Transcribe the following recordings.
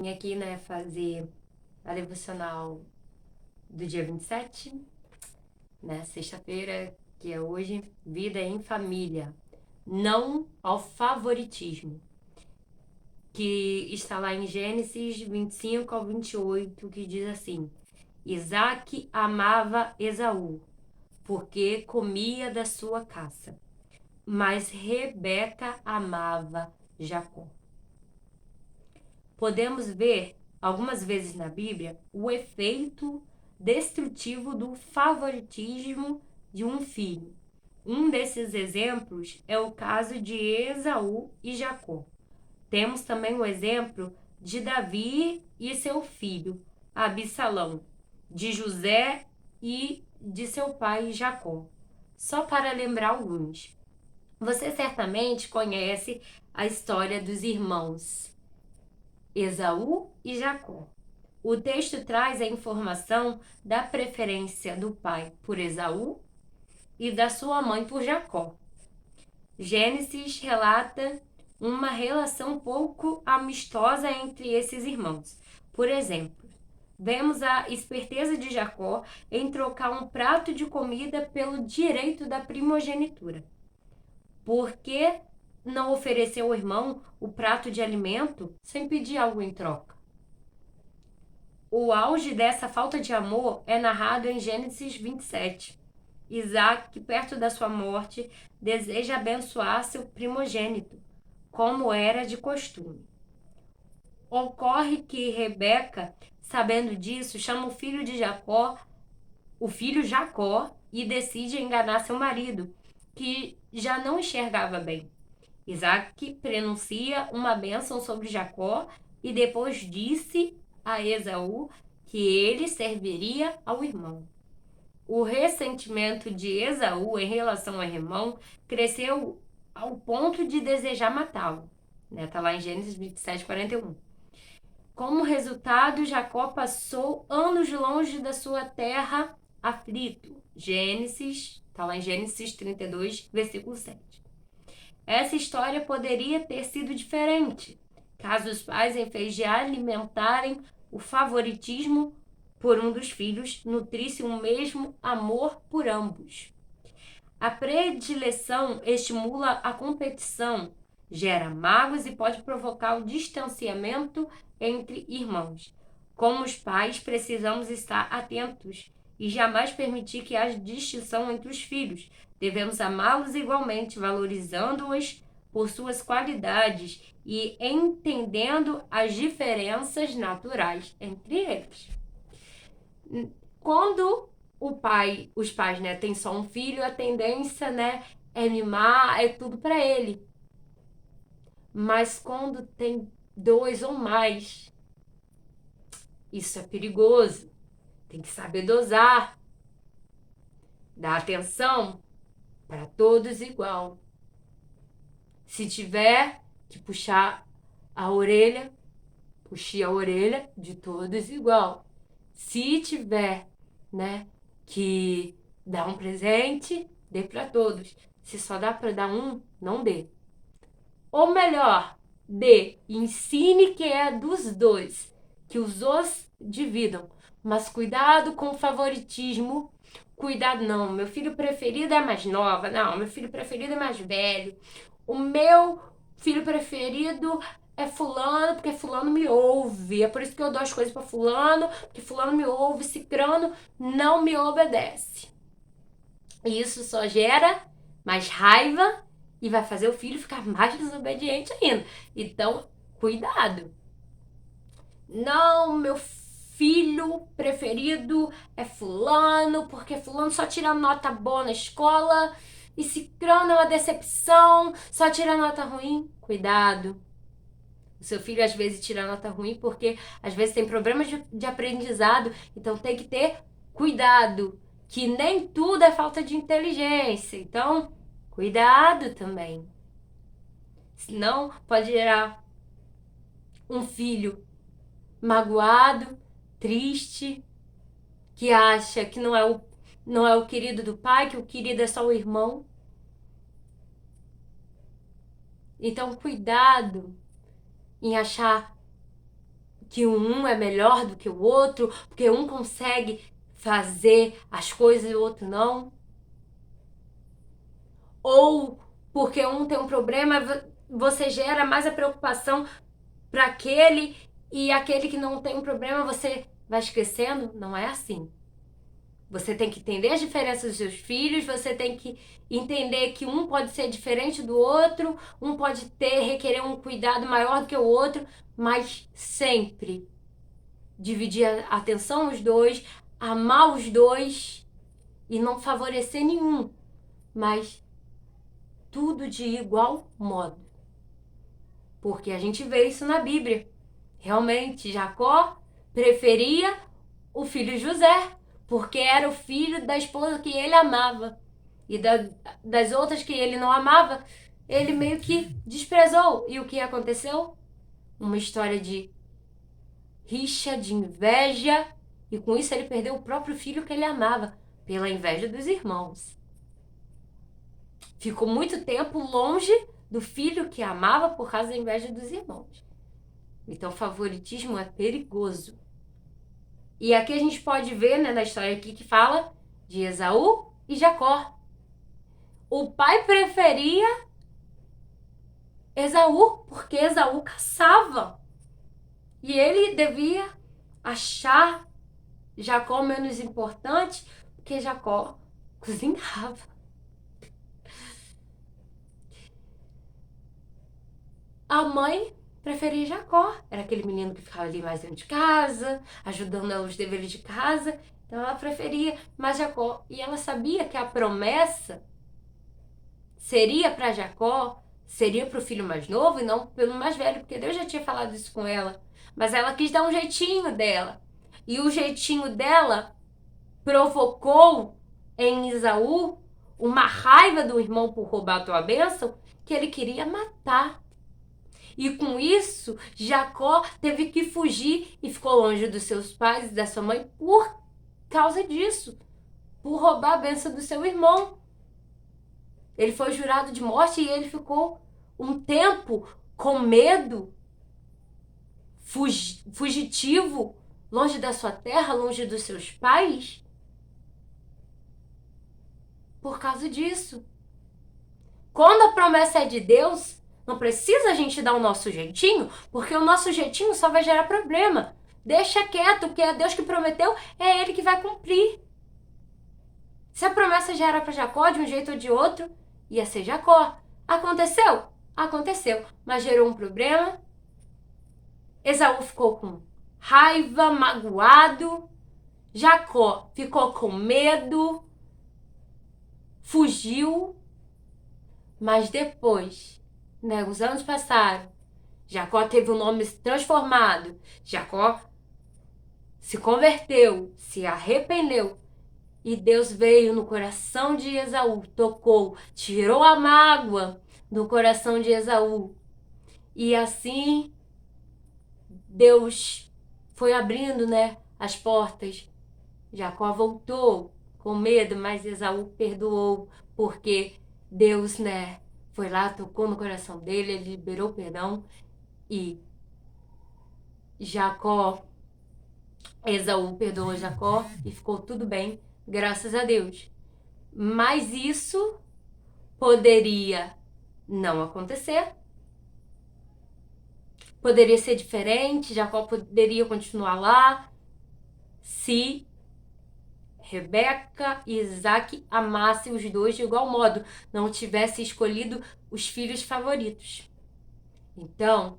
Vim aqui, né, fazer a devocional do dia 27, né, sexta-feira, que é hoje, vida em família, não ao favoritismo, que está lá em Gênesis 25 ao 28, que diz assim: Isaque amava Esaú, porque comia da sua caça, mas Rebeca amava Jacó. Podemos ver algumas vezes na Bíblia o efeito destrutivo do favoritismo de um filho. Um desses exemplos é o caso de Esaú e Jacó. Temos também o exemplo de Davi e seu filho, Absalão, de José e de seu pai Jacó. Só para lembrar alguns. Você certamente conhece a história dos irmãos Esaú e Jacó. O texto traz a informação da preferência do pai por Esaú e da sua mãe por Jacó. Gênesis relata uma relação pouco amistosa entre esses irmãos. Por exemplo, vemos a esperteza de Jacó em trocar um prato de comida pelo direito da primogenitura. Por que não ofereceu ao irmão o prato de alimento sem pedir algo em troca? O auge dessa falta de amor é narrado em Gênesis 27. Isaac, perto da sua morte, deseja abençoar seu primogênito, como era de costume. Ocorre que Rebeca, sabendo disso, chama o filho de Jacó, o filho Jacó, e decide enganar seu marido, que já não enxergava bem. Isaac pronuncia uma bênção sobre Jacó e depois disse a Esaú que ele serviria ao irmão. O ressentimento de Esaú em relação ao irmão cresceu ao ponto de desejar matá-lo. Está lá em Gênesis 27, 41. Como resultado, Jacó passou anos longe da sua terra aflito. Está lá em Gênesis 32, versículo 7. Essa história poderia ter sido diferente, caso os pais, em vez de alimentarem o favoritismo por um dos filhos, nutrissem o mesmo amor por ambos. A predileção estimula a competição, gera mágoas e pode provocar o distanciamento entre irmãos. Como os pais, precisamos estar atentos e jamais permitir que haja distinção entre os filhos. Devemos amá-los igualmente, valorizando-os por suas qualidades e entendendo as diferenças naturais entre eles. Quando os pais, né, têm só um filho, a tendência, né, é mimar, é tudo para ele. Mas quando tem dois ou mais, isso é perigoso. Tem que saber dosar, dar atenção para todos igual. Se tiver que puxar a orelha, puxe a orelha de todos igual. Se tiver, né, que dar um presente, dê para todos. Se só dá para dar um, não dê. Ou melhor, dê, ensine que é dos dois, que os dividam. Mas cuidado com o favoritismo. Cuidado, não, meu filho preferido é mais nova, não, meu filho preferido é mais velho. O meu filho preferido é fulano, porque fulano me ouve. É por isso que eu dou as coisas para fulano, porque fulano me ouve, cicrano não me obedece. E isso só gera mais raiva e vai fazer o filho ficar mais desobediente ainda. Então, cuidado. Não, meu filho preferido é fulano, porque fulano só tira nota boa na escola e cicrano é uma decepção, só tira nota ruim. Cuidado. O seu filho às vezes tira nota ruim porque às vezes tem problemas de aprendizado, então tem que ter cuidado, que nem tudo é falta de inteligência. Então, cuidado também. Senão pode gerar um filho magoado, triste, que acha que não é o querido do pai, que o querido é só o irmão. Então, cuidado em achar que um é melhor do que o outro, porque um consegue fazer as coisas e o outro não. Ou porque um tem um problema, você gera mais a preocupação para aquele e aquele que não tem um problema, você vai esquecendo. Não é assim. Você tem que entender as diferenças dos seus filhos, você tem que entender que um pode ser diferente do outro, um pode requerer um cuidado maior do que o outro, mas sempre dividir a atenção os dois, amar os dois e não favorecer nenhum, mas tudo de igual modo. Porque a gente vê isso na Bíblia. Realmente, Jacó preferia o filho José, porque era o filho da esposa que ele amava. E das outras que ele não amava, ele meio que desprezou. E o que aconteceu? Uma história de rixa, de inveja, e com isso ele perdeu o próprio filho que ele amava, pela inveja dos irmãos. Ficou muito tempo longe do filho que amava por causa da inveja dos irmãos. Então, favoritismo é perigoso. E aqui a gente pode ver, né, na história aqui que fala de Esaú e Jacó. O pai preferia Esaú, porque Esaú caçava. E ele devia achar Jacó menos importante, porque Jacó cozinhava. A mãe preferia Jacó. Era aquele menino que ficava ali mais dentro de casa, ajudando ela os deveres de casa. Então ela preferia mais Jacó. E ela sabia que a promessa seria para Jacó, seria para o filho mais novo e não pelo mais velho, porque Deus já tinha falado isso com ela. Mas ela quis dar um jeitinho dela. E o jeitinho dela provocou em Esaú uma raiva do irmão por roubar a tua bênção, que ele queria matar. E com isso, Jacó teve que fugir e ficou longe dos seus pais e da sua mãe por causa disso, por roubar a bênção do seu irmão. Ele foi jurado de morte e ele ficou um tempo com medo, fugitivo, longe da sua terra, longe dos seus pais, por causa disso. Quando a promessa é de Deus, não precisa a gente dar o nosso jeitinho, porque o nosso jeitinho só vai gerar problema. Deixa quieto, porque é Deus que prometeu, é Ele que vai cumprir. Se a promessa já era para Jacó, de um jeito ou de outro, ia ser Jacó. Aconteceu? Aconteceu, mas gerou um problema. Esaú ficou com raiva, magoado. Jacó ficou com medo, fugiu. Mas depois, né, os anos passaram, Jacó teve o nome transformado. Jacó se converteu, se arrependeu. E Deus veio no coração de Esaú, tocou, tirou a mágoa do coração de Esaú. E assim, Deus foi abrindo, né, as portas. Jacó voltou com medo, mas Esaú perdoou, porque Deus, né, foi lá, tocou no coração dele, ele liberou perdão. E Esaú perdoou Jacó e ficou tudo bem, graças a Deus. Mas isso poderia não acontecer. Poderia ser diferente, Jacó poderia continuar lá se Rebeca e Isaac amassem os dois de igual modo, não tivesse escolhido os filhos favoritos. Então,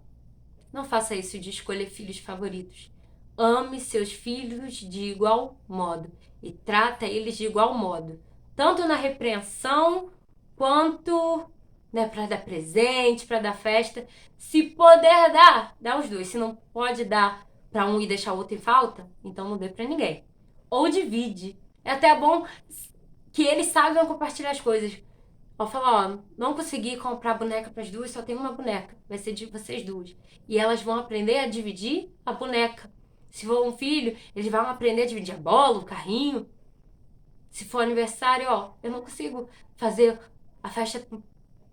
não faça isso de escolher filhos favoritos. Ame seus filhos de igual modo e trata eles de igual modo, tanto na repreensão quanto, né, para dar presente, para dar festa. Se puder dar, dá os dois. Se não pode dar para um e deixar o outro em falta, então não dê para ninguém. Ou divide. É até bom que eles saibam compartilhar as coisas. Ó, falar, ó, não consegui comprar boneca para as duas, só tem uma boneca. Vai ser de vocês duas. E elas vão aprender a dividir a boneca. Se for um filho, eles vão aprender a dividir a bola, o carrinho. Se for aniversário, ó, eu não consigo fazer a festa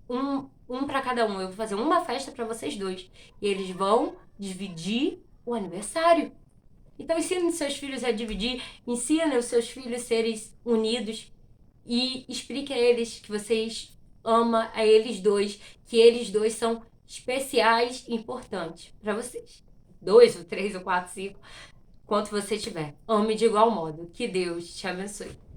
um para cada um. Eu vou fazer uma festa para vocês dois. E eles vão dividir o aniversário. Então ensine os seus filhos a dividir, ensine os seus filhos a serem unidos e explique a eles que vocês amam a eles dois, que eles dois são especiais e importantes para vocês. 2 ou 3 ou 4, 5, quanto você tiver. Ame de igual modo. Que Deus te abençoe.